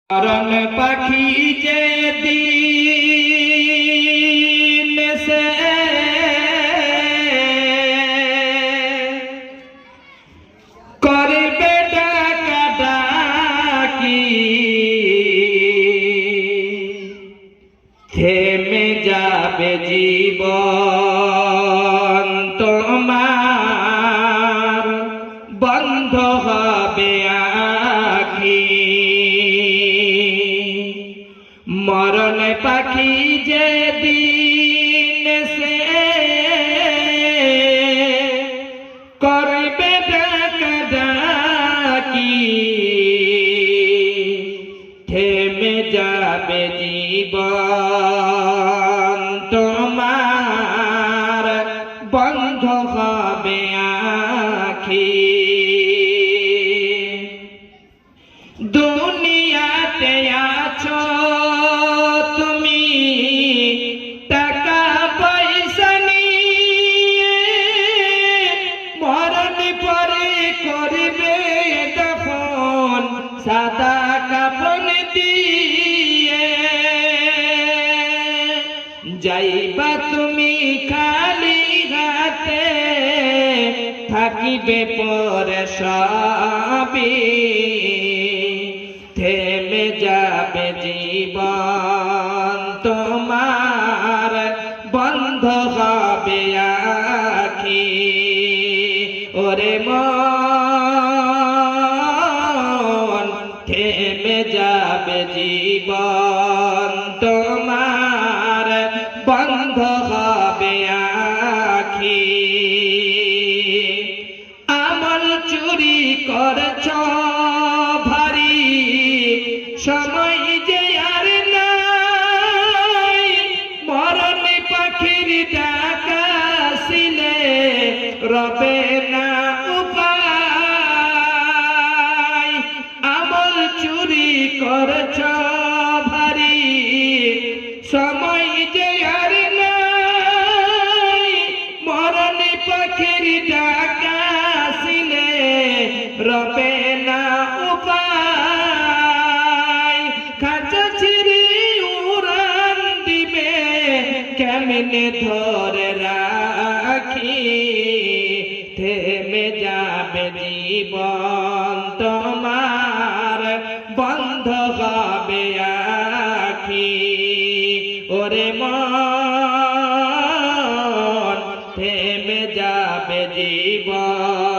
মরণ পাখি যে দিন সে করবে ডাকাডাকি, থেমে যাবে জীবন তোমার, বন্ধ হবে আখি। মরণ পাখি যে দিন সে করবে ডাকাডাকি, থেমে যাবে জীবন তোমার, বন্ধ হবে আখি। দুনিয়াতে আছো তুমি টাকা পয়সা নিয়ে, মরণ পরে করবে দফন সাদা কাফন দিয়ে। যাইবা তুমি খালি হাতে, থাকিবে পরে সবই, থেমে যাবে জীবন তোমার, বন্ধ হবে আখি। ওরে মন, থেমে যাবে জীবন তোমার, বন্ধ হবে আখি। আমল চুরি করছ ভারী, সময় যে আর নাই, মরণ পাখির ডাকা ছিলে রবে না উপায়। আমল চুরি করছ ভারী, সময় যে আর নাই, মরণ পাখির ডাকা ছিলে রবে না উপায়। খাঁচা ছিঁড়ে উড়ান দিবে, কেমনে ধরে রাখি, থেমে যাবে জীবন তোমার, বন্ধ হবে আখি। ওরে মন, থেমে যাবে জীবন